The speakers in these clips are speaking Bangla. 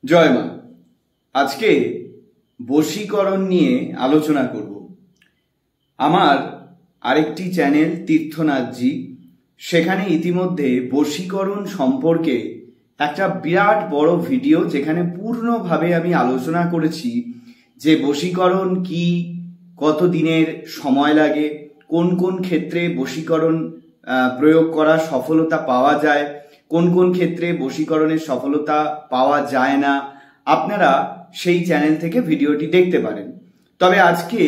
জয় মা। আজকে বশীকরণ নিয়ে আলোচনা করব। আমার আরেকটি চ্যানেল তীর্থনাথজি, সেখানে ইতিমধ্যে বশীকরণ সম্পর্কে একটা বিরাট বড় ভিডিও, যেখানে পূর্ণভাবে আমি আলোচনা করেছি যে বশীকরণ কি, কত দিনের সময় লাগে, কোন কোন ক্ষেত্রে বশীকরণ প্রয়োগ করা সফলতা পাওয়া যায়, কোন কোন ক্ষেত্রে বশীকরণের সফলতা পাওয়া যায় না। আপনারা সেই চ্যানেল থেকে ভিডিওটি দেখতে পারেন। তবে আজকে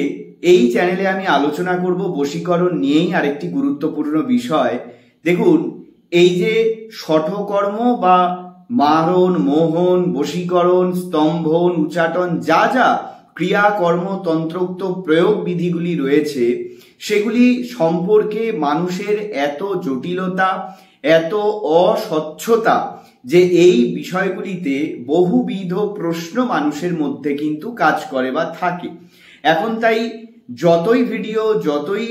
এই চ্যানেলে আমি আলোচনা করব বশীকরণ নিয়েই আরেকটি গুরুত্বপূর্ণ বিষয়। দেখুন, এই যে শঠকর্ম বা মারণ, মোহন, বশীকরণ, স্তম্ভন, উচাটন, যা যা ক্রিয়াকর্ম তন্ত্রোক্ত প্রয়োগ বিধিগুলি রয়েছে, সেগুলি সম্পর্কে মানুষের এত জটিলতা, এত অস্বচ্ছতা যে এই বিষয়গুলিতে বহুবিধ প্রশ্ন মানুষের মধ্যে কিন্তু কাজ করে বা থাকে। এখন তাই যতই ভিডিও, যতই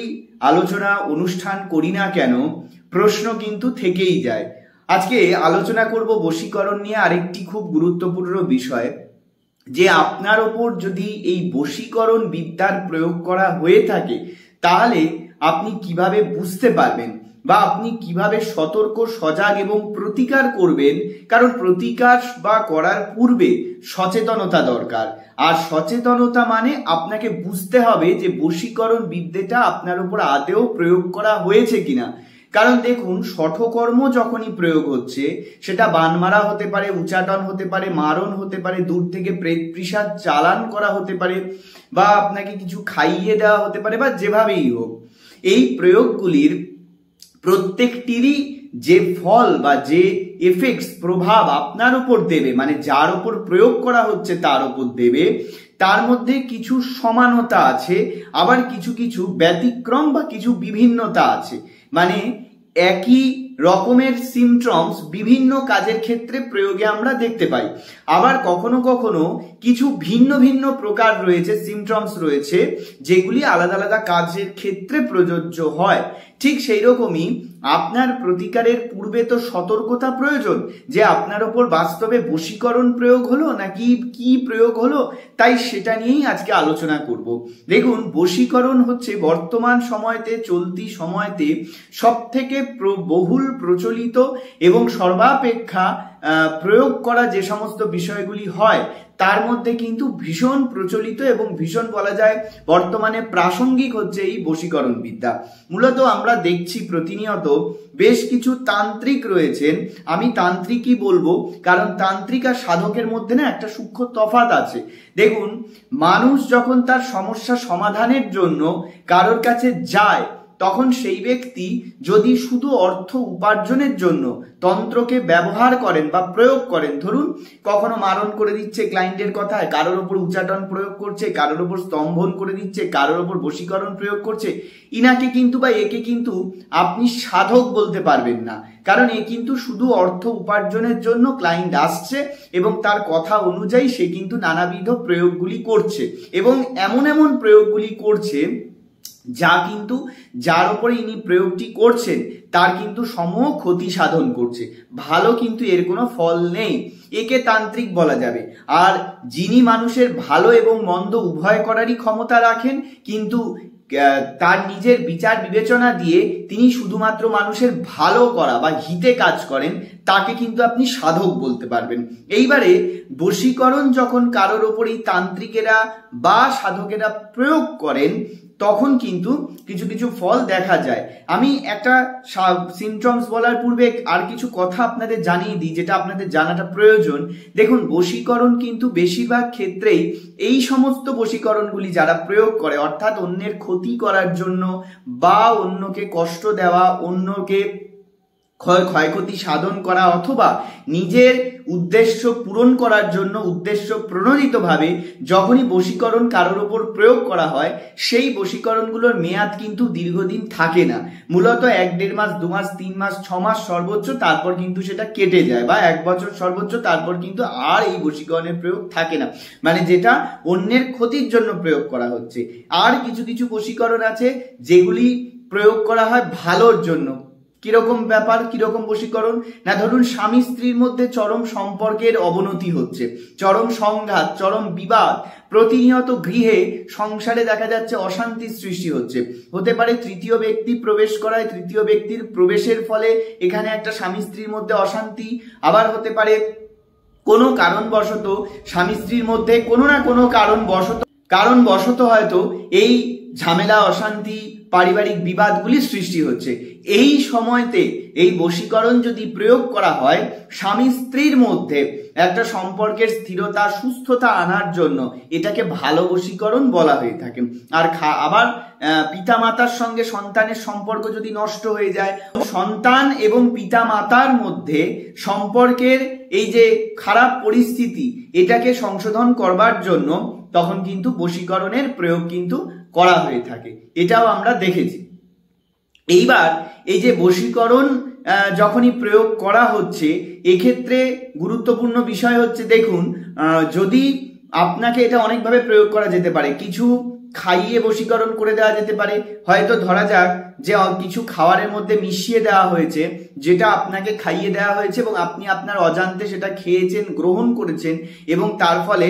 আলোচনা অনুষ্ঠান করি না কেন, প্রশ্ন কিন্তু থেকেই যায়। আজকে আলোচনা করব বশীকরণ নিয়ে আরেকটি খুব গুরুত্বপূর্ণ বিষয়, যে আপনার ওপর যদি এই বশীকরণ বিদ্যার প্রয়োগ করা হয়ে থাকে, তাহলে আপনি কিভাবে বুঝতে পারবেন বা আপনি কিভাবে সতর্ক, সজাগ এবং প্রতিকার করবেন। কারণ প্রতিকার বা করার পূর্বে সচেতনতা দরকার। আর সচেতনতা মানে আপনাকে বুঝতে হবে যে বশীকরণ বিদ্যাটা আপনার উপর আদৌ প্রয়োগ করা হয়েছে কিনা। কারণ দেখুন, শঠকর্ম যখনই প্রয়োগ হচ্ছে, সেটা বান মারা হতে পারে, উচাটন হতে পারে, মারণ হতে পারে, দূর থেকে প্রেত পিশাচ চালান করা হতে পারে, বা আপনাকে কিছু খাইয়ে দেওয়া হতে পারে, বা যেভাবেই হোক, এই প্রয়োগগুলির প্রত্যেকটিরই যে ফল বা যে এফেক্টস, প্রভাব আপনার উপর দেবে, মানে যার উপর প্রয়োগ করা হচ্ছে তার উপর দেবে, তার মধ্যে কিছু সমানতা আছে, আবার কিছু কিছু ব্যতিক্রম বা কিছু বিভিন্নতা আছে। মানে একই রকমের সিমটমস বিভিন্ন কাজের ক্ষেত্রে প্রয়োগে আমরা দেখতে পাই। আবার কখনো কখনো কিছু ভিন্ন ভিন্ন প্রকার রয়েছে, সিমটমস রয়েছে, যেগুলি আলাদা আলাদা কাজের ক্ষেত্রে প্রযোজ্য হয়। ঠিক সেই রকমই আপনার প্রতিকারের পূর্বে তো সতর্কতা প্রয়োজন, যে আপনার ওপর বাস্তবে বশীকরণ প্রয়োগ হলো নাকি কি প্রয়োগ হলো। তাই সেটা নিয়েই আজকে আলোচনা করব। দেখুন, বশীকরণ হচ্ছে বর্তমান সময়তে, চলতি সময়তে সব থেকে বহুল প্রচলিত এবং সর্বাপেক্ষা প্রয়োগ করা যে সমস্ত বিষয়গুলি হয়, তার মধ্যে কিন্তু ভীষণ প্রচলিত এবং ভীষণ বলা যায় বর্তমানে প্রাসঙ্গিক হচ্ছে এই বশীকরণ বিদ্যা। মূলত আমরা দেখছি প্রতিনিয়ত বেশ কিছু তান্ত্রিক রয়েছেন। আমি তান্ত্রিকই বলবো, কারণ তান্ত্রিক আর সাধকের মধ্যে না একটা সূক্ষ্ম তফাৎ আছে। দেখুন, মানুষ যখন তার সমস্যা সমাধানের জন্য কারোর কাছে যায়, তখন সেই ব্যক্তি যদি শুধু অর্থ উপার্জনের জন্য তন্ত্রকে ব্যবহার করেন বা প্রয়োগ করেন, ধরুন কখনো মারণ করে দিচ্ছে ক্লায়েন্টের কথায়, কারোর ওপর উচাটন প্রয়োগ করছে, কারোর ওপর স্তম্ভন করে দিচ্ছে, কারোর ওপর বশীকরণ প্রয়োগ করছে, ইনাকে কিন্তু বা একে কিন্তু আপনি সাধক বলতে পারবেন না। কারণ এ কিন্তু শুধু অর্থ উপার্জনের জন্য ক্লায়েন্ট আসছে এবং তার কথা অনুযায়ী সে কিন্তু নানাবিধ প্রয়োগগুলি করছে, এবং এমন এমন প্রয়োগগুলি করছে যা কিন্তু যার উপরে ইনি প্রয়োগটি করছেন তার কিন্তু সমূহ ক্ষতি সাধন করছে, ভালো কিন্তু এর কোনো ফল নেই। একে তান্ত্রিক বলা যাবে। আর যিনি মানুষের ভালো এবং মন্দ উভয় করারই ক্ষমতা রাখেন, কিন্তু তার নিজের বিচার বিবেচনা দিয়ে তিনি শুধুমাত্র মানুষের ভালো করা বা হিতে কাজ করেন, তাকে কিন্তু আপনি সাধক বলতে পারবেন। এইবারে বশীকরণ যখন কারোর ওপর এই তান্ত্রিকেরা বা সাধকেরা প্রয়োগ করেন, তখন কিন্তু কিছু কিছু ফল দেখা যায়। আমি একটা সিমটমস বলার পূর্বে আর কিছু কথা আপনাদের জানিয়ে দিই, যেটা আপনাদের জানাটা প্রয়োজন। দেখুন, বশীকরণ কিন্তু বেশিরভাগ ক্ষেত্রেই এই সমস্ত বশীকরণগুলি যারা প্রয়োগ করে, অর্থাৎ অন্যের ক্ষতি করার জন্য বা অন্যকে কষ্ট দেওয়া, অন্যকে ক্ষয়ক্ষতি সাধন করা, অথবা নিজের উদ্দেশ্য পূরণ করার জন্য উদ্দেশ্য প্রণোদিতভাবে যখনই বশীকরণ কারোর ওপর প্রয়োগ করা হয়, সেই বশীকরণগুলোর মেয়াদ কিন্তু দীর্ঘদিন থাকে না। মূলত 1-1.5 মাস, 2 মাস, 3 মাস, 6 মাস সর্বোচ্চ, তারপর কিন্তু সেটা কেটে যায়, বা 1 বছর সর্বোচ্চ, তারপর কিন্তু আর এই বশীকরণের প্রয়োগ থাকে না, মানে যেটা অন্যের ক্ষতির জন্য প্রয়োগ করা হচ্ছে। আর কিছু কিছু বশীকরণ আছে যেগুলি প্রয়োগ করা হয় ভালোর জন্য, কিরকম ব্যাপার, কিরকম বশীকরণ? না ধরুন স্বামী স্ত্রীর মধ্যে চরম সম্পর্কের অবনতি হচ্ছে, চরম সংঘাত, চরম বিবাদ, প্রতিনিয়ত গৃহে সংসারে দেখা যাচ্ছে অশান্তির সৃষ্টি হচ্ছে। হতে পারে তৃতীয় ব্যক্তি প্রবেশ করায়, তৃতীয় ব্যক্তির প্রবেশের ফলে এখানে একটা স্বামী স্ত্রীর মধ্যে অশান্তি। আবার হতে পারে কোনো কারণবশত স্বামী স্ত্রীর মধ্যে কোনো না কোনো কারণবশত হয়তো এই ঝামেলা, অশান্তি, পারিবারিক বিবাদগুলি সৃষ্টি হচ্ছে। এই সময়তে এই বশীকরণ যদি প্রয়োগ করা হয় স্বামী স্ত্রীর মধ্যে একটা সম্পর্কের স্থিরতা, সুস্থতা আনার জন্য, এটাকে ভালো বশীকরণ বলা হয়ে থাকে। আর আবার পিতামাতার সঙ্গে সন্তানের সম্পর্ক যদি নষ্ট হয়ে যায়, সন্তান এবং পিতামাতার মধ্যে সম্পর্কের এই যে খারাপ পরিস্থিতি, এটাকে সংশোধন করবার জন্য তখন কিন্তু বশীকরণের প্রয়োগ কিন্তু করা হয়ে থাকে, এটাও আমরা দেখেছি। এইবার এই যে বশীকরণ যখনই প্রয়োগ করা হচ্ছে, এক্ষেত্রে গুরুত্বপূর্ণ বিষয় হচ্ছে, দেখুন যদি আপনাকে এটা অনেকভাবে প্রয়োগ করা যেতে পারে। কিছু খাইয়ে বশীকরণ করে দেওয়া যেতে পারে। হয়তো ধরা যাক যে কিছু খাবারের মধ্যে মিশিয়ে দেওয়া হয়েছে, যেটা আপনাকে খাইয়ে দেওয়া হয়েছে এবং আপনি আপনার অজান্তে সেটা খেয়েছেন, গ্রহণ করেছেন এবং তার ফলে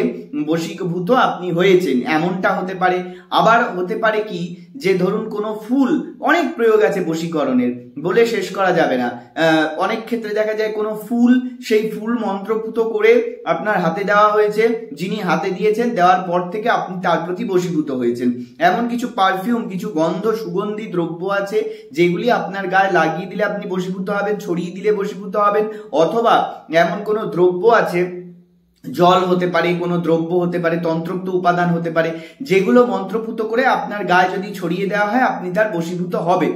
বশীভূত আপনি হয়েছেন, এমনটা হতে পারে। আবার হতে পারে কি, যে ধরুন কোনো ফুল, অনেক প্রয়োগ আছে বশীকরণের, বলে শেষ করা যাবে না। অনেক ক্ষেত্রে দেখা যায় কোনো ফুল, সেই ফুল মন্ত্রপুত করে আপনার হাতে দেওয়া হয়েছে, যিনি হাতে দিয়েছেন, দেওয়ার পর থেকে আপনি তার প্রতি বশীভূত হয়েছেন। এমন কিছু পারফিউম, কিছু গন্ধ সুগন্ধি দ্রব্য আছে যেগুলি আপনার গায়ে লাগিয়ে দিলে আপনি বশীভূত হবেন, ছড়িয়ে দিলে বশীভূত হবেন। অথবা এমন কোনো দ্রব্য আছে, জল হতে পারে, কোনো দ্রব্য হতে পারে, তন্ত্রোক্ত উপাদান হতে পারে, যেগুলো মন্ত্রপুত করে আপনার গায়ে যদি ছড়িয়ে দেওয়া হয় আপনি তার বশীভূত হবেন।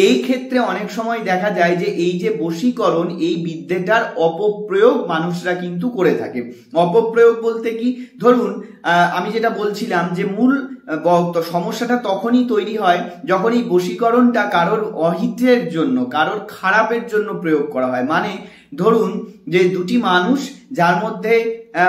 এই ক্ষেত্রে অনেক সময় দেখা যায় যে এই যে বশীকরণ, এই বিদ্যাটার অপপ্রয়োগ মানুষরা কিন্তু করে থাকে। অপপ্রয়োগ বলতে কি, ধরুন আমি যেটা বলছিলাম যে মূল সমস্যাটা তখনই তৈরি হয় যখন এই বশীকরণটা কারোর অহিতের জন্য, কারোর খারাপের জন্য প্রয়োগ করা হয়। মানে ধরুন যে দুটি মানুষ, যার মধ্যে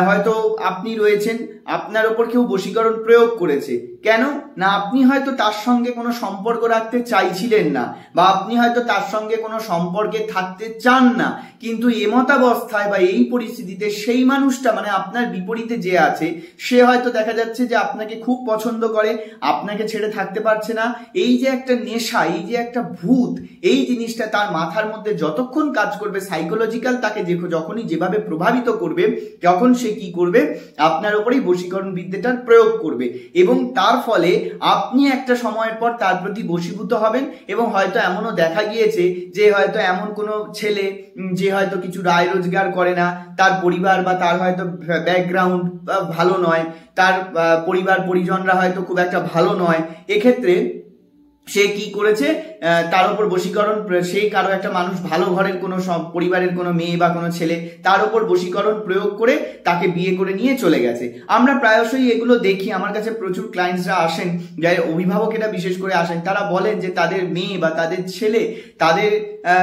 হয়তো আপনি রয়েছেন, আপনার ওপর কেউ বশীকরণ প্রয়োগ করেছে। কেন না, আপনি হয়তো তার সঙ্গে কোনো সম্পর্ক রাখতে চাইছিলেন না, বা আপনি হয়তো তার সঙ্গে কোনো সম্পর্কে থাকতে চান না, কিন্তু এমতাবস্থায় বা এই পরিস্থিতিতে সেই মানুষটা, মানে আপনার বিপরীতে যে আছে, সে হয়তো দেখা যাচ্ছে যে আপনাকে খুব পছন্দ করে, আপনাকে ছেড়ে থাকতে পারছে না। এই যে একটা নেশা, এই যে একটা ভূত, এই জিনিসটা তার মাথার মধ্যে যতক্ষণ কাজ করবে, সাইকোলজিক্যাল তাকে যখনই যেভাবে প্রভাবিত করবে, তখন সে কি করবে, আপনার উপরেই বশীকরণ বিদ্যাটার প্রয়োগ করবে এবং তার ফলে আপনি একটা সময়ের পর তার প্রতি বশীভূত হবেন। এবং হয়তো এমনও দেখা গিয়েছে যে হয়তো এমন কোনো ছেলে যে হয়তো কিছু আয় রোজগার করে না, তার পরিবার বা তার হয়তো ব্যাকগ্রাউন্ড ভালো নয়, তার পরিবার পরিজনরা হয়তো খুব একটা ভালো নয়, এক্ষেত্রে সে কি করেছে, তার উপর বশীকরণ, সেই কারো একটা মানুষ, ভালো ঘরের কোনো পরিবারের কোনো মেয়ে বা কোনো ছেলে, তার উপর বশীকরণ প্রয়োগ করে তাকে বিয়ে করে নিয়ে চলে গেছে। আমরা প্রায়শই এগুলো দেখি, আমার কাছে প্রচুর ক্লায়েন্টসরা আসেন, যারা অভিভাবকেরা বিশেষ করে আসেন, তারা বলেন যে তাদের মেয়ে বা তাদের ছেলে,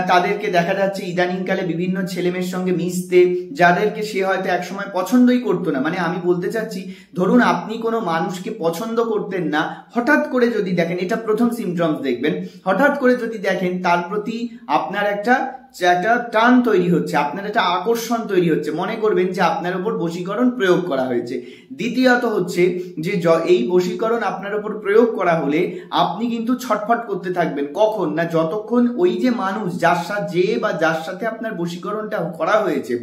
তাদেরকে দেখা যাচ্ছে ইদানিংকালে বিভিন্ন ছেলেমেয়ের সঙ্গে মিশতে, যাদেরকে সে হয়তো একসময় পছন্দই করতো না। মানে আমি বলতে চাচ্ছি, ধরুন আপনি কোনো মানুষকে পছন্দ করতেন না, হঠাৎ করে যদি দেখেন, এটা প্রথম সিমটমস দেখবেন, হঠাৎ করে যদি দেখেন তার প্রতি আপনার একটা টান তৈরি হচ্ছে, আপনার একটা আকর্ষণ তৈরি হচ্ছে, মনে করবেন যে আপনার উপর বশীকরণ প্রয়োগ করা হয়েছে। দ্বিতীয়ত হচ্ছে যে এই বশীকরণ আপনার উপর প্রয়োগ করা হলে আপনি কিন্তু ছটফট করতে থাকবেন। কখন না, যতক্ষণ ওই যে মানুষ যার সাথে আপনার বশীকরণটা করা হয়েছে,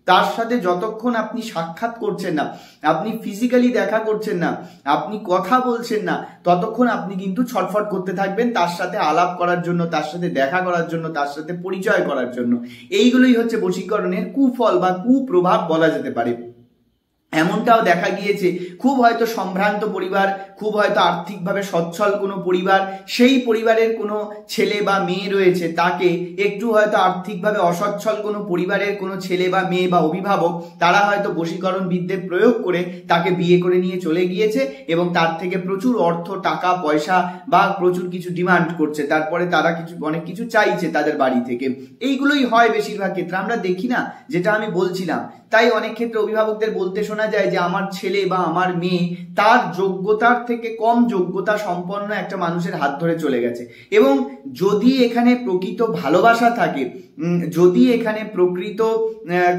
তার সাথে যতক্ষণ আপনি সাক্ষাৎ করছেন না, আপনি ফিজিক্যালি দেখা করছেন না, আপনি কথা বলছেন না, ততক্ষণ আপনি কিন্তু ছটফট করতে থাকবেন তার সাথে আলাপ করার জন্য, তার সাথে দেখা করার জন্য, তার সাথে পরিচয় করার জন্য। এইগুলোই হচ্ছে বশীকরণের কুফল বা কুপ্রভাব বলা যেতে পারে। এমনটাও দেখা গিয়েছে, খুব হয়তো সম্ভ্রান্ত পরিবার, খুব হয়তো আর্থিকভাবে সচ্ছল কোনো পরিবার, সেই পরিবারের কোনো ছেলে বা মেয়ে রয়েছে, তাকে একটু হয়তো আর্থিকভাবে অসচ্ছল কোনো পরিবারের কোনো ছেলে বা মেয়ে বা অভিভাবক, তারা হয়তো বশীকরণ বিদ্যে প্রয়োগ করে তাকে বিয়ে করে নিয়ে চলে গিয়েছে এবং তার থেকে প্রচুর অর্থ, টাকা পয়সা বা প্রচুর কিছু ডিমান্ড করছে, তারপরে তারা অনেক কিছু চাইছে তাদের বাড়ি থেকে। এইগুলোই হয় বেশিরভাগ ক্ষেত্রে, আমরা দেখি না, যেটা আমি বলছিলাম। তাই অনেক ক্ষেত্রে অভিভাবকদের বলতে শোনা শোনা যায় যে আমার ছেলে বা আমার মেয়ে তার যোগ্যতার থেকে কম যোগ্যতা সম্পন্ন একটা মানুষের হাত ধরে চলে গেছে। এবং যদি এখানে প্রকৃত ভালোবাসা থাকে, যদি এখানে প্রকৃত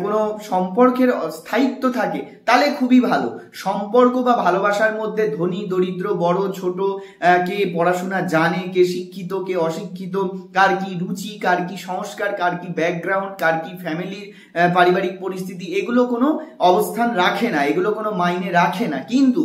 কোনো সম্পর্কের স্থায়িত্ব থাকে, তাহলে খুবই ভালো। সম্পর্ক বা ভালোবাসার মধ্যে ধনী দরিদ্র, বড় ছোট, কে পড়াশোনা জানে, কে শিক্ষিত, কে অশিক্ষিত, কার কি রুচি, কার কি সংস্কার, কার কি ব্যাকগ্রাউন্ড, কার কি ফ্যামিলির পারিবারিক পরিস্থিতি, এগুলো কোনো অবস্থান রাখে না, এগুলো কোনো মাইনে রাখে না। কিন্তু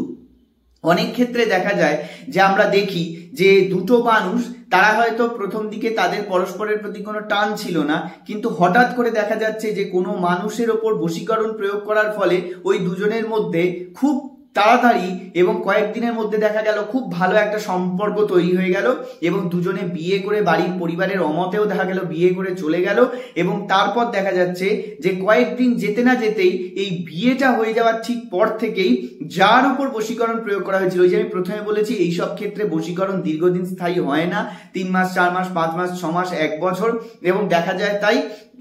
অনেক ক্ষেত্রে দেখা যায় যে আমরা দেখি যে দুটো মানুষ, তারা হয়তো প্রথম দিকে তাদের পরস্পরের প্রতি কোনো টান ছিল না, কিন্তু হঠাৎ করে দেখা যাচ্ছে যে কোনো মানুষের ওপর বশীকরণ প্রয়োগ করার ফলে ওই দুজনের মধ্যে খুব তাড়াতাড়ি এবং কয়েকদিনের মধ্যে দেখা গেল খুব ভালো একটা সম্পর্ক তৈরি হয়ে গেল, এবং দুজনে বিয়ে করে বাড়ির পরিবারের অমতেও দেখা গেল বিয়ে করে চলে গেল। এবং তারপর দেখা যাচ্ছে যে কয়েকদিন যেতে না যেতেই এই বিয়েটা হয়ে যাওয়ার ঠিক পর থেকেই যার উপর বশীকরণ প্রয়োগ করা হয়েছিল, ওই যে আমি প্রথমে বলেছি এইসব ক্ষেত্রে বশীকরণ দীর্ঘদিন স্থায়ী হয় না, 3 মাস 4 মাস 5 মাস 6 মাস 1 বছর। এবং দেখা যায় তাই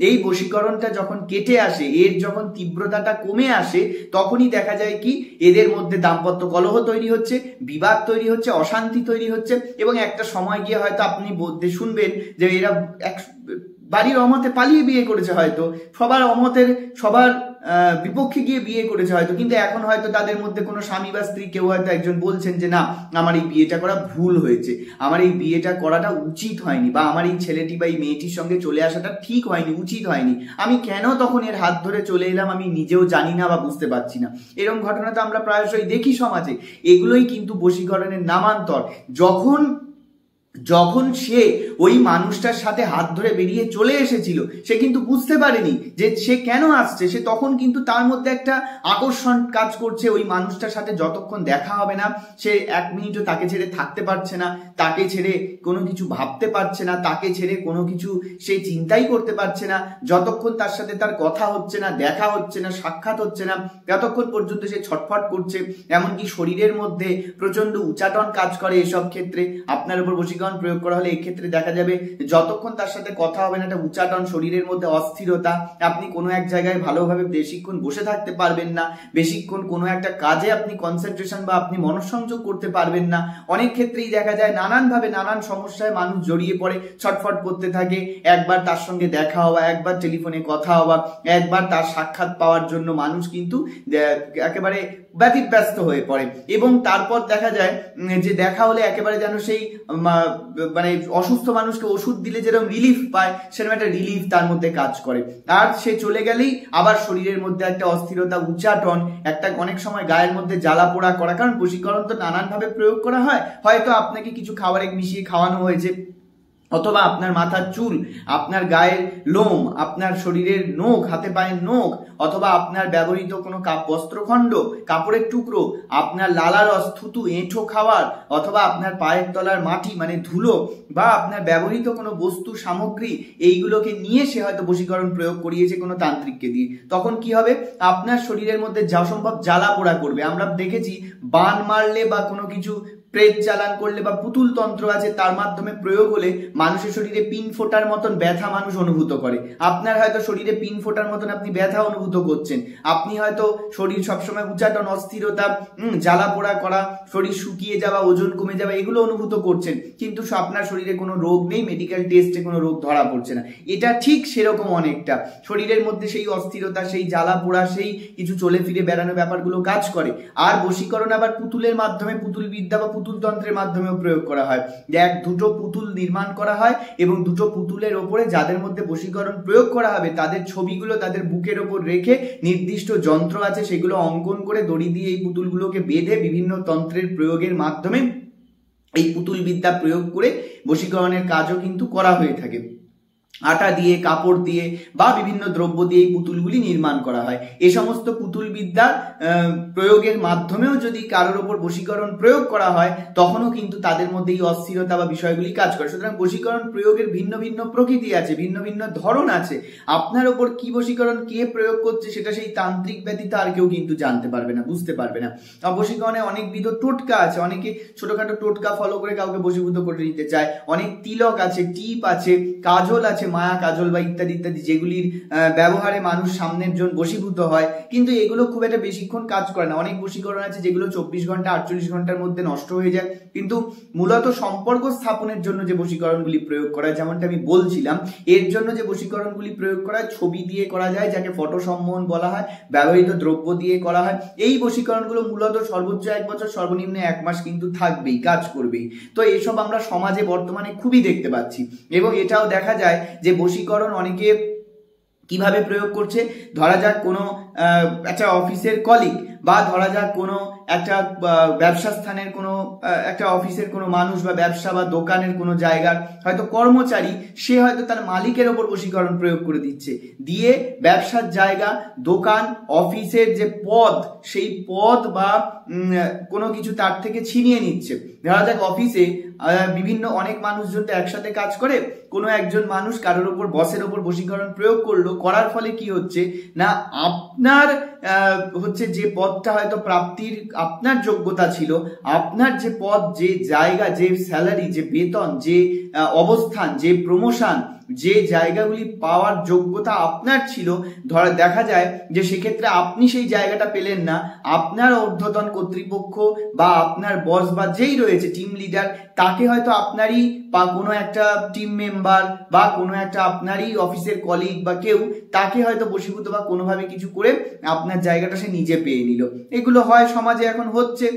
এই বশীকরণটা যখন কেটে আসে, এর যখন তীব্রতাটা কমে আসে, তখনই দেখা যায় কি এদের মধ্যে দাম্পত্য কলহ তৈরি হচ্ছে, বিবাদ তৈরি হচ্ছে, অশান্তি তৈরি হচ্ছে। এবং একটা সময় গিয়ে হয়তো আপনি বলতে শুনবেন যে এরা বাড়ির অমতে পালিয়ে বিয়ে করেছে, হয়তো সবার অমতের সবার বিপক্ষে গিয়ে বিয়ে করেছে হয়তো, কিন্তু এখন হয়তো তাদের মধ্যে কোনো স্বামী বা স্ত্রী কেউ হয়তো একজন বলছেন যে না, আমার এই বিয়েটা করা ভুল হয়েছে, আমার এই বিয়েটা করাটা উচিত হয়নি, বা আমার এই ছেলেটি বা এই মেয়েটির সঙ্গে চলে আসাটা ঠিক হয়নি, উচিত হয়নি, আমি কেন তখন এর হাত ধরে চলে এলাম আমি নিজেও জানি না বা বুঝতে পারছি না। এরকম ঘটনা তো আমরা প্রায়শই দেখি সমাজে। এগুলোই কিন্তু বশীকরণের নামান্তর। যখন সে ওই মানুষটার সাথে হাত ধরে বেরিয়ে চলে এসেছিল, সে কিন্তু বুঝতে পারেনি যে সে কেন আসছে, সে তখন কিন্তু তার মধ্যে একটা আকর্ষণ কাজ করছে ওই মানুষটার সাথে। যতক্ষণ দেখা হবে না, সে 1 মিনিটও তাকে ছেড়ে থাকতে পারছে না, তাকে ছেড়ে কোনো কিছু ভাবতে পারছে না, তাকে ছেড়ে কোনো কিছু সে চিন্তাই করতে পারছে না। যতক্ষণ তার সাথে তার কথা হচ্ছে না, দেখা হচ্ছে না, সাক্ষাৎ হচ্ছে না, ততক্ষণ পর্যন্ত সে ছটফট করছে। এমনকি শরীরের মধ্যে প্রচন্ড উচাটন কাজ করে। এসব ক্ষেত্রে আপনার উপর বশীকরণ প্রয়োগ করা হলে এই ক্ষেত্রে দেখা যাবে যতক্ষণ তার সাথে কথা হবে না, একটা উচাটন, শরীরের মধ্যে অস্থিরতা, আপনি কোনো এক জায়গায় ভালোভাবে বেশিক্ষণ বসে থাকতে পারবেন না, বেশিক্ষণ কোনো একটা কাজে আপনি কনসেন্ট্রেশন বা আপনি মনঃসংযোগ করতে পারবেন না। অনেক ক্ষেত্রেই দেখা যায় নানানভাবে নানান সমস্যায় মানুষ জড়িয়ে পড়ে, ছটফট করতে থাকে। একবার তার সঙ্গে দেখা হওয়া, একবার টেলিফোনে কথা হওয়া, একবার তার সাক্ষাৎ পাওয়ার জন্য মানুষ কিন্তু একেবারে ব্যতিব্যস্ত হয়ে পড়ে। এবং তারপর দেখা যায় যে দেখা হলে একেবারে যেন সেই মানে অসুস্থ মানুষকে ওষুধ দিলে যেরকম রিলিফ পায়, সেরকম একটা রিলিফ তার মধ্যে কাজ করে। আর সে চলে গেলেই আবার শরীরের মধ্যে একটা অস্থিরতা, উচাটন, একটা অনেক সময় গায়ের মধ্যে জ্বালা পোড়া করা। কারণ বশীকরণ তো নানান ভাবে প্রয়োগ করা হয়। হয়তো আপনাকে কিছু খাবারে মিশিয়ে খাওয়ানো হয়েছে, অথবা আপনার মাথার চুল, আপনার গায়ের লোম, আপনার শরীরের নখ, হাতে পায়ের নখ, অথবা আপনার ব্যবহৃত কোনো বস্ত্রখণ্ড, কাপড়ের টুকরো, আপনার লালারস, থুতু, এঁঠো খাওয়ার, অথবা আপনার পায়ের তলার মাটি মানে ধুলো, বা আপনার ব্যবহৃত কোনো বস্তু সামগ্রী, এইগুলোকে নিয়ে সে হয়তো বশীকরণ প্রয়োগ করিয়েছে কোনো তান্ত্রিককে দিয়ে। তখন কি হবে, আপনার শরীরের মধ্যে যা সম্ভব জ্বালা পোড়া করবে। আমরা দেখেছি বান মারলে বা কোনো কিছু প্রেত চালান করলে বা পুতুল তন্ত্র আছে, তার মাধ্যমে প্রয়োগ হলে মানুষের শরীরে পিন ফোটার মতন ব্যথা মানুষ অনুভূত করে। আপনার হয়তো শরীরে পিন ফোটার মতন আপনি ব্যথা অনুভূত করছেন, আপনি হয়তো শরীর সবসময় উচাটন, অস্থিরতা, জ্বালা পোড়া করা, শরীর শুকিয়ে যাওয়া, ওজন কমে যাওয়া, এগুলো অনুভূত করছেন, কিন্তু আপনার শরীরে কোনো রোগ নেই, মেডিকেল টেস্টে কোনো রোগ ধরা পড়ছে না। এটা ঠিক সেরকম অনেকটা শরীরের মধ্যে সেই অস্থিরতা, সেই জ্বালা পোড়া, সেই কিছু চলে ফিরে বেড়ানো ব্যাপারগুলো কাজ করে। আর বশীকরণ আবার পুতুলের মাধ্যমে, পুতুল বিদ্যা বা পুতুল তন্ত্রের মাধ্যমেও প্রয়োগ করা হয়। দুটো পুতুল নির্মাণ করা হয় এবং দুটো পুতুলের ওপরে যাদের মধ্যে বশীকরণ প্রয়োগ করা হবে তাদের ছবিগুলো তাদের বুকের ওপর রেখে নির্দিষ্ট যন্ত্র আছে সেগুলো অঙ্কন করে দড়ি দিয়ে এই পুতুলগুলোকে বেঁধে বিভিন্ন তন্ত্রের প্রয়োগের মাধ্যমে এই পুতুল বিদ্যা প্রয়োগ করে বশীকরণের কাজও কিন্তু করা হয়ে থাকে। আটা দিয়ে, কাপড় দিয়ে বা বিভিন্ন দ্রব্য দিয়ে এই পুতুলগুলি নির্মাণ করা হয়। এই সমস্ত পুতুল বিদ্যা প্রয়োগের মাধ্যমেও যদি কারোর ওপর বশীকরণ প্রয়োগ করা হয়, তখনও কিন্তু তাদের মধ্যে এই অস্থিরতা বা বিষয়গুলি কাজ করে। সুতরাং বশীকরণ প্রয়োগের ভিন্ন ভিন্ন প্রকৃতি আছে, ভিন্ন ভিন্ন ধরন আছে। আপনার ওপর কি বশীকরণ কে প্রয়োগ করছে সেটা সেই তান্ত্রিক ব্যতীত আর কেউ কিন্তু জানতে পারবে না, বুঝতে পারবে না। বশীকরণে অনেকবিধ টোটকা আছে, অনেকে ছোটখাটো টোটকা ফলো করে কাউকে বশীভূত করে নিতে চায়। অনেক তিলক আছে, টিপ আছে, কাজল আছে, আছে মায়া কাজল বা ইত্যাদি ইত্যাদি, যেগুলির ব্যবহারে মানুষ সামনের জন বশীভূত হয়, কিন্তু এগুলো খুব একটা বেশিক্ষণ কাজ করে না। অনেক বশীকরণ আছে যেগুলো 24 ঘন্টা 48 ঘন্টার মধ্যে নষ্ট হয়ে যায়, কিন্তু মূলত সম্পর্ক স্থাপনের জন্য যে বশীকরণগুলি প্রয়োগ করা হয়, যেমনটা আমি বলছিলাম, এর জন্য যে বশীকরণগুলি প্রয়োগ করা হয় ছবি দিয়ে করা যায়, যাকে ফটো সম্মোহন বলা হয়, ব্যবহৃত দ্রব্য দিয়ে করা হয়। এই বশীকরণগুলো মূলত সর্বোচ্চ 1 বছর, সর্বনিম্ন 1 মাস কিন্তু থাকবেই, কাজ করবেই। তো এসব আমরা সমাজে বর্তমানে খুবই দেখতে পাচ্ছি, এবং এটাও দেখা যায় যে বশীকরণ অনেকে কিভাবে প্রয়োগ করছে। ধরা যাক কোনো একটা অফিসের কলিগ, বা ধরা যাক কোনো একটা ব্যবসা স্থানের কোনো একটা অফিসের কোনো মানুষ, বা ব্যবসা বা দোকানের কোনো জায়গার হয়তো কর্মচারী, সে হয়তো তার মালিকের ওপর বশীকরণ প্রয়োগ করে দিচ্ছে, দিয়ে ব্যবসার জায়গা, দোকান, অফিসের যে পদ, সেই পদ বা কোনো কিছু তার থেকে ছিনিয়ে নিচ্ছে। ধরা যাক অফিসে বিভিন্ন অনেক মানুষজন তো একসাথে কাজ করে, কোনো একজন মানুষ কারোর ওপর, বসের ওপর বশীকরণ প্রয়োগ করলো, করার ফলে কি হচ্ছে না, আপনার হচ্ছে যে পদটা হয়তো প্রাপ্তির আপনার যোগ্যতা ছিল, আপনার যে পদ, যে জায়গা, যে স্যালারি, যে বেতন, যে অবস্থান, যে প্রমোশন, যে জায়গাগুলি পাওয়ার যোগ্যতা আপনার ছিল, দেখা যায় যে সেক্ষেত্রে আপনি সেই জায়গাটা পেলেন না। আপনার ঊর্ধ্বতন কর্তৃপক্ষ বা আপনার বস বা যেই রয়েছে টিম লিডার, তাকে হয়তো আপনারই বা কোনো একটা টিম মেম্বার বা কোনো একটা আপনারই অফিসের কলিগ বা কেউ, তাকে হয়তো বশীভূত বা কোনোভাবে কিছু করে আপনার জায়গাটা সে নিজে পেয়ে নিল। এগুলো হয় সমাজে, এখন হচ্ছে।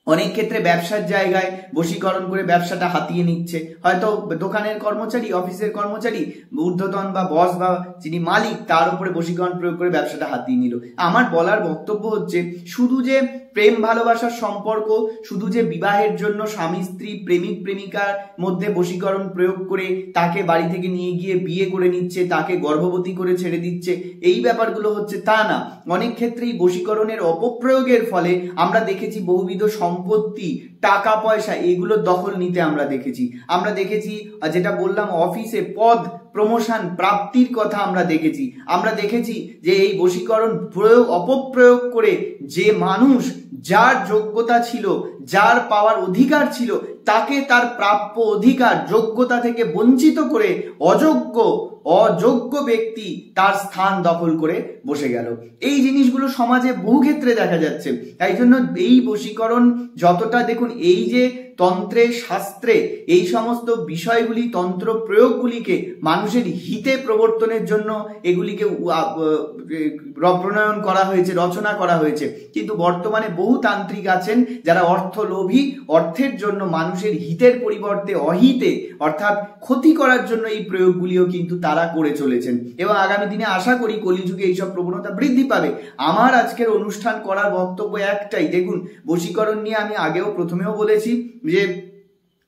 অনেক ক্ষেত্রে ব্যবসার জায়গায় বশীকরণ করে ব্যবসাটা হাতিয়ে নিচ্ছে। হয়তো দোকানের কর্মচারী, অফিসের কর্মচারী, ঊর্ধ্বতন বা বস বা যিনি মালিক, তার উপরে বশীকরণ প্রয়োগ করে ব্যবসাটা হাতিয়ে নিল। আমার বলার বক্তব্য হচ্ছে, শুধু যে প্রেম ভালোবাসার সম্পর্ক, শুধু যে বিবাহের জন্য স্বামী স্ত্রী, প্রেমিক প্রেমিকার মধ্যে বশীকরণ প্রয়োগ করে তাকে বাড়ি থেকে নিয়ে গিয়ে বিয়ে করে নিচ্ছে, তাকে গর্ভবতী করে ছেড়ে দিচ্ছে, এই ব্যাপারগুলো হচ্ছে তা না। অনেক ক্ষেত্রেই বশীকরণের অপপ্রয়োগের ফলে আমরা দেখেছি বহুবিধ সম্পত্তি, টাকা পয়সা, এগুলো দখল নিতে আমরা দেখেছি। যেটা বললাম, অফিসে পদ, প্রমোশন প্রাপ্তির কথা আমরা দেখেছি যে এই বশীকরণ অপপ্রয়োগ করে যে মানুষ, যার যোগ্যতা ছিল, যার পাওয়ার অধিকার ছিল, তাকে তার প্রাপ্য অধিকার, যোগ্যতা থেকে বঞ্চিত করে অযোগ্য ব্যক্তি তার স্থান দখল করে বসে গেল। এই জিনিসগুলো সমাজে বহু ক্ষেত্রে দেখা যাচ্ছে। তাই জন্য এই বশীকরণ যতটা, দেখুন, এই যে তন্ত্রে, শাস্ত্রে এই সমস্ত বিষয়গুলি, তন্ত্র প্রয়োগগুলিকে মানুষের হিতে প্রবর্তনের জন্য এগুলিকে প্রণয়ন করা হয়েছে, রচনা করা হয়েছে, কিন্তু বর্তমানে বহু তান্ত্রিক আছেন যারা অর্থলোভী, অর্থের জন্য মানুষের হিতের পরিবর্তে অহিতে, অর্থাৎ ক্ষতি করার জন্য এই প্রয়োগগুলিও কিন্তু তারা করে চলেছেন। এবং আগামী দিনে আশা করি কলিযুগে এইসব প্রবণতা বৃদ্ধি পাবে। আমার আজকের অনুষ্ঠান করার বক্তব্য একটাই, দেখুন, বশীকরণ নিয়ে আমি আগেও প্রথমেও বলেছি যে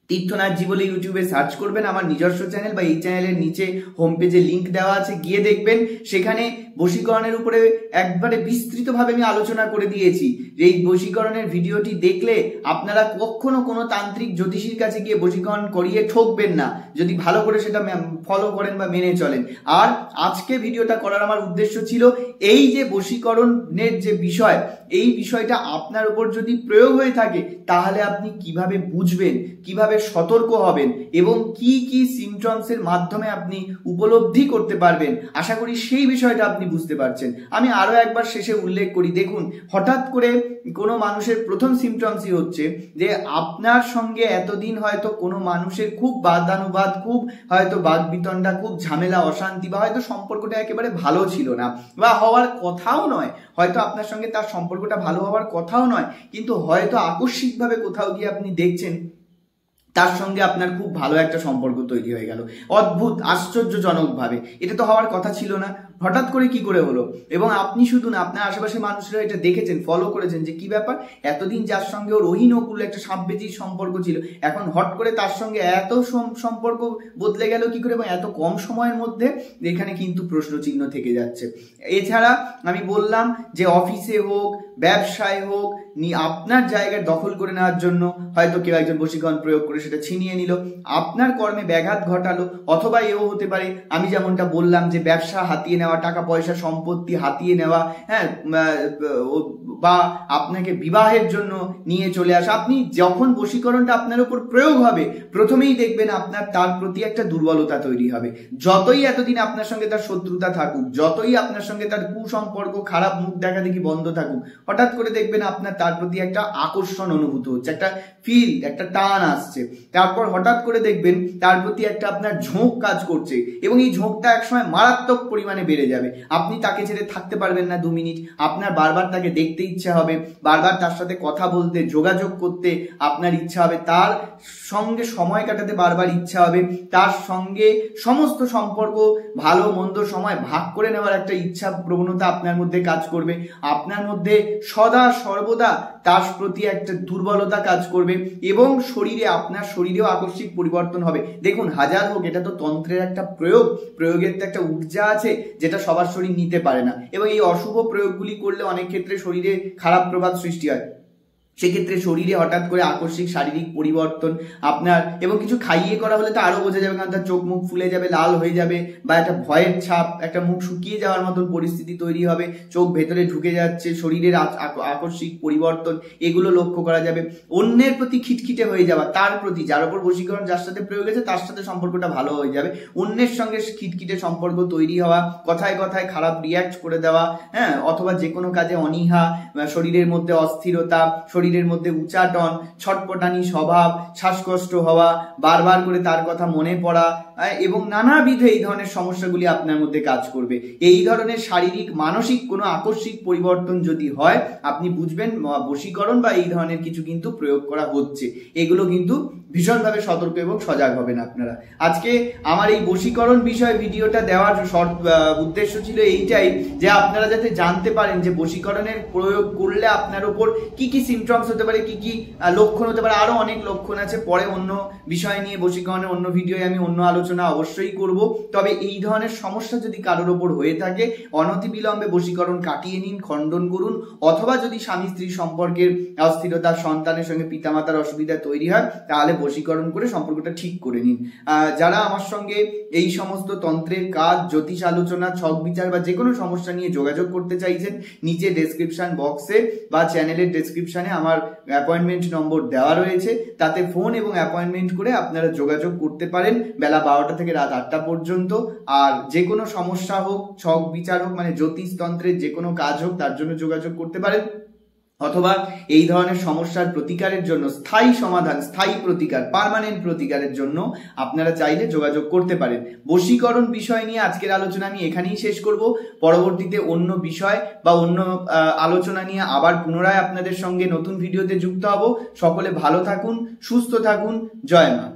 তীর্থনাথজি বলে ইউটিউবে সার্চ করবেন, আমার নিজস্ব চ্যানেল, বা এই চ্যানেলের নিচে হোম পেজে লিঙ্ক দেওয়া আছে, গিয়ে দেখবেন। সেখানে বশীকরণের উপরে একবারে বিস্তৃতভাবে আমি আলোচনা করে দিয়েছি। এই বশীকরণের ভিডিওটি দেখলে আপনারা কখনো কোনো তান্ত্রিক জ্যোতিষীর কাছে গিয়ে বশীকরণ করিয়ে ঠকবেন না, যদি ভালো করে সেটা ফলো করেন বা মেনে চলেন। আর আজকে ভিডিওটা করার আমার উদ্দেশ্য ছিল, এই যে বশীকরণের যে বিষয়, এই বিষয়টা আপনার উপর যদি প্রয়োগ হয়ে থাকে, তাহলে আপনি কিভাবে বুঝবেন, কিভাবে সতর্ক হবেন, এবং কি কি সিমটমসের মাধ্যমে আপনি উপলব্ধি করতে পারবেন। আশা করি সেই বিষয়টা আপনি বুঝতে পারছেন। আমি আরো একবার শেষে উল্লেখ করি, দেখুন, হঠাৎ করে কোনো মানুষের প্রথম সিমটমসই হচ্ছে যে আপনার সঙ্গে এতদিন হয়তো কোনো মানুষের খুব বাদানুবাদ, খুব হয়তো বাগবিতণ্ডা, খুব ঝামেলা, অশান্তি, বা হয়তো সম্পর্কটা একেবারে ভালো ছিল না, বা হওয়ার কথাও নয়, হয়তো আপনার সঙ্গে তার সম্পর্কটা ভালো হওয়ার কথাও নয়, কিন্তু হয়তো আকস্মিকভাবে কোথাও গিয়ে আপনি দেখছেন তার সঙ্গে আপনার খুব ভালো একটা সম্পর্ক তৈরি হয়ে গেল, অদ্ভুত, আশ্চর্যজনক ভাবে। এটা তো হওয়ার কথা ছিল না, হঠাৎ করে কি করে হলো? এবং আপনি শুধু না, আপনার আশেপাশের মানুষরা এটা দেখেছেন, ফলো করেছেন যে কি ব্যাপার, এতদিন যার সঙ্গে ওর রহিনকুল একটা সাববেজির সম্পর্ক ছিল, এখন হট করে তার সঙ্গে এত সম্পর্ক বদলে গেল কি করে, এবং এত কম সময়ের মধ্যে। এখানে কিন্তু প্রশ্নচিহ্ন থেকে যাচ্ছে। এছাড়া আমি বললাম যে অফিসে হোক, ব্যবসায় হোক, আপনার জায়গা দখল করে নেওয়ার জন্য হয়তো কেউ একজন বশীকরণ প্রয়োগ করে সেটা ছিনিয়ে নিল, আপনার কর্মে ব্যাঘাত ঘটালো, অথবা এও হতে পারে আমি যেমনটা বললাম যে ব্যবসা হাতিয়ে নেওয়া, টাকা পয়সা সম্পত্তি হাতিয়ে নেওয়া, হ্যাঁ, বা আপনাকে বিবাহের জন্য নিয়ে চলে আসা। আপনি যখন বশীকরণটা আপনার উপর প্রয়োগ হবে, প্রথমেই দেখবেন আপনার তার প্রতি একটা দুর্বলতা তৈরি হবে। যতই এতদিন আপনার সঙ্গে তার শত্রুতা থাকুক, যতই আপনার সঙ্গে তার কুসম্পর্ক, খারাপ মুখ দেখা দেখি বন্ধ থাকুক, হঠাৎ করে দেখবেন আপনার তার প্রতি একটা আকর্ষণ অনুভূত হচ্ছে, একটা ফিল, একটা টান আসছে। তারপর হঠাৎ করে দেখবেন তার প্রতি একটা আপনার ঝোঁক কাজ করছে, এবং এই ঝোঁকটা একসময় মারাত্মক পরিমাণে বেড়ে যাবে। আপনি তাকে ছেড়ে থাকতে পারবেন না 2 মিনিট, আপনার বারবার তাকে দেখতে ইচ্ছা হবে, বারবার তার সাথে কথা বলতে, যোগাযোগ করতে আপনার ইচ্ছা হবে, তার সঙ্গে সময় কাটাতে বারবার ইচ্ছা হবে, তার সঙ্গে সমস্ত সম্পর্ক, ভালো মন্দ সময় ভাগ করে নেওয়ার একটা ইচ্ছা প্রবণতা আপনার মধ্যে কাজ করবে। আপনার মধ্যে সদা সর্বদা তার প্রতি একটা দুর্বলতা কাজ করবে, এবং আপনার শরীরেও আকস্মিক পরিবর্তন হবে। দেখুন, হাজার হোক, এটা তো তন্ত্রের একটা প্রয়োগের তো একটা ঊর্জা আছে, যেটা সবার শরীর নিতে পারে না, এবং এই অশুভ প্রয়োগগুলি করলে অনেক ক্ষেত্রে শরীরে খারাপ প্রভাব সৃষ্টি হয়। সেক্ষেত্রে শরীরে হঠাৎ করে আকস্মিক শারীরিক পরিবর্তন আপনার, এবং কিছু খাইয়ে করা হলে তো আরো বোঝা যাবে, কারণ তার চোখ মুখ ফুলে যাবে, লাল হয়ে যাবে, বা একটা ভয়ের ছাপ, একটা মুখ শুকিয়ে যাওয়ার মতন পরিস্থিতি তৈরি হবে, চোখ ভেতরে ঢুকে যাচ্ছে, শরীরের আকস্মিক পরিবর্তন, এগুলো লক্ষ্য করা যাবে। অন্যের প্রতি খিটখিটে হয়ে যাওয়া, তার প্রতি, যার উপর বশীকরণ যার সাথে প্রয়োগ হয়েছে তার সাথে সম্পর্কটা ভালো হয়ে যাবে, অন্যের সঙ্গে খিটখিটে সম্পর্ক তৈরি হওয়া, কথায় কথায় খারাপ রিয়াক্ট করে দেওয়া, হ্যাঁ, অথবা যে কোনো কাজে অনীহা, শরীরের মধ্যে অস্থিরতা, শরীরের মধ্যে উচাটন, ছটপটানি স্বভাব, শ্বাসকষ্ট হওয়া, বারবার করে তার কথা মনে পড়া, এবং নানাবিধ এই ধরনের সমস্যাগুলি আপনার মধ্যে কাজ করবে। এই ধরনের শারীরিক মানসিক কোনো আকস্মিক পরিবর্তন যদি হয়, আপনি বুঝবেন বশীকরণ বা এই ধরনের কিছু কিন্তু প্রয়োগ করা হচ্ছে। এগুলো কিন্তু ভীষণভাবে সতর্ক এবং সজাগ হবেন আপনারা। আজকে আমার এই বশীকরণ বিষয়ে ভিডিওটা দেওয়ার উদ্দেশ্য ছিল এইটাই, যে আপনারা যাতে জানতে পারেন যে বশীকরণের প্রয়োগ করলে আপনার উপর কি কি সিমটমস হতে পারে, কি কি লক্ষণ হতে পারে। আরো অনেক লক্ষণ আছে, পরে অন্য বিষয় নিয়ে বশীকরণের অন্য ভিডিওয় আমি অন্য আলোচনা অবশ্যই করব। তবে এই ধরনের সমস্যা যদি কারোর ওপর হয়ে থাকে, অনতিবিলম্বে বশীকরণ কাটিয়ে নিন, খণ্ডন করুন, অথবা যদি স্বামী স্ত্রী সম্পর্কের অস্থিরতা, সন্তানের সঙ্গে পিতামাতার অসুবিধা তৈরি হয়, তাহলে বশীকরণ করে সম্পর্কটা ঠিক করে নিন। যারা আমার সঙ্গে এই সমস্ত তন্ত্রের কাজ, জ্যোতিষ আলোচনা, ছক বিচার বা যে কোনো সমস্যা নিয়ে যোগাযোগ করতে চাইছেন, নিচে ডেসক্রিপশন বক্সে বা চ্যানেলের ডেসক্রিপশনে আমার অ্যাপয়েন্টমেন্ট নম্বর দেওয়া রয়েছে, তাতে ফোন এবং অ্যাপয়েন্টমেন্ট করে আপনারা যোগাযোগ করতে পারেন বেলা 12টা থেকে রাত 8টা পর্যন্ত। আর যে কোনো সমস্যা হোক, ছক বিচার হোক, মানে জ্যোতিষ তন্ত্রের যে কোনো কাজ হোক, তার জন্য যোগাযোগ করতে পারেন। অথবা এই ধরনের সমস্যার প্রতিকারের জন্য স্থায়ী সমাধান, স্থায়ী প্রতিকার, পার্মানেন্ট প্রতিকারের জন্য আপনারা চাইলে যোগাযোগ করতে পারেন। বশীকরণ বিষয় নিয়ে আজকের আলোচনা আমি এখানেই শেষ করব। পরবর্তীতে অন্য বিষয় বা অন্য আলোচনা নিয়ে আবার পুনরায় আপনাদের সঙ্গে নতুন ভিডিওতে যুক্ত হব। সকলে ভালো থাকুন, সুস্থ থাকুন, জয় মা।